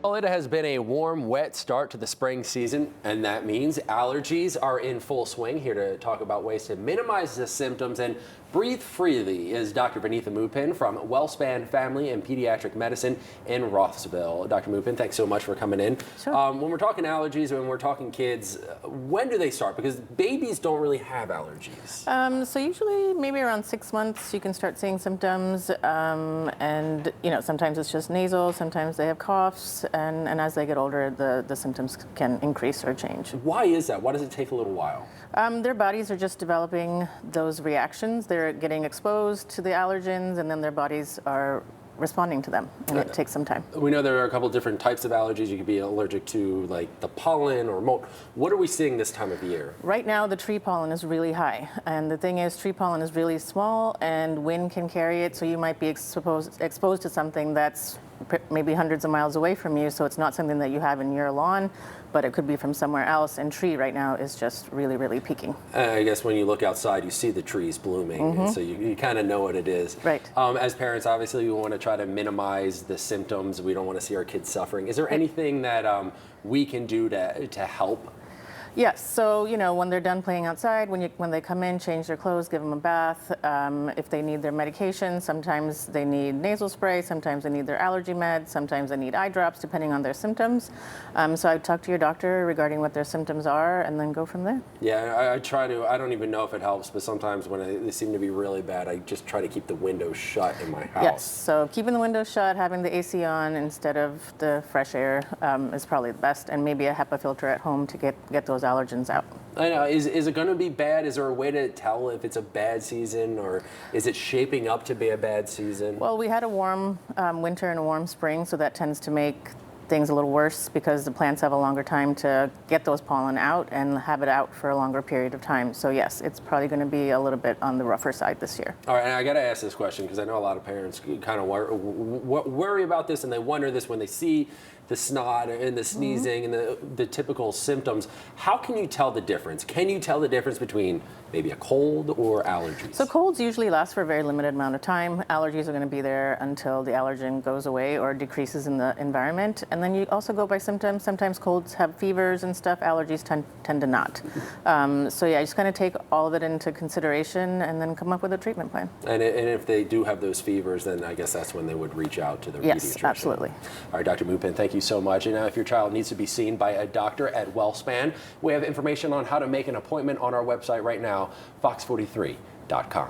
Well, it has been a warm, wet start to the spring season, and that means allergies are in full swing. Here to talk about ways to minimize the symptoms and breathe freely is Dr. Vinitha Moopen from WellSpan Family and Pediatric Medicine in Rothsville. Dr. Moopen, thanks so much for coming in. Sure. When we're talking allergies, when we're talking kids, when do they start? Because babies don't really have allergies. So usually maybe around 6 months you can start seeing symptoms, and sometimes it's just nasal, sometimes they have coughs, and as they get older the symptoms can increase or change. Why is that? Why does it take a little while? Their bodies are just developing those reactions. They're getting exposed to the allergens, and then their bodies are responding to them, and it takes some time. We know there are a couple different types of allergies. You could be allergic to like the pollen or mold. What are we seeing this time of year? Right now the tree pollen is really high, and the thing is tree pollen is really small and wind can carry it, so you might be exposed to something that's maybe hundreds of miles away from you, so it's not something that you have in your lawn, but it could be from somewhere else, and tree right now is just really, really peaking. I guess when you look outside, you see the trees blooming, and so you kind of know what it is. Right. As parents, obviously, we want to try to minimize the symptoms. We don't want to see our kids suffering. Is there anything that we can do to help? Yes, so when they're done playing outside, when they come in, change their clothes, give them a bath. If they need their medication, sometimes they need nasal spray, sometimes they need their allergy meds, sometimes they need eye drops, depending on their symptoms. So I would talk to your doctor regarding what their symptoms are, and then go from there. Yeah, I try to. I don't even know if it helps, but sometimes when they seem to be really bad, I just try to keep the windows shut in my house. Yes, so keeping the windows shut, having the AC on instead of the fresh air is probably the best, and maybe a HEPA filter at home to get those allergens out. I know. Is it going to be bad? Is there a way to tell if it's a bad season, or is it shaping up to be a bad season? Well, we had a warm winter and a warm spring, so that tends to make things a little worse because the plants have a longer time to get those pollen out and have it out for a longer period of time. So yes, it's probably going to be a little bit on the rougher side this year. All right, and I got to ask this question because I know a lot of parents kind of worry about this, and they wonder this when they see the snot and the sneezing and the typical symptoms. How can you tell the difference? Can you tell the difference between maybe a cold or allergies? So colds usually last for a very limited amount of time. Allergies are going to be there until the allergen goes away or decreases in the environment. And then you also go by symptoms. Sometimes colds have fevers and stuff. Allergies tend to not. So yeah, you just kind of take all of it into consideration and then come up with a treatment plan. And if they do have those fevers, then I guess that's when they would reach out to their pediatrician. Yes, absolutely. All right, Dr. Moopen, thank you so much. And now if your child needs to be seen by a doctor at WellSpan, we have information on how to make an appointment on our website right now, fox43.com.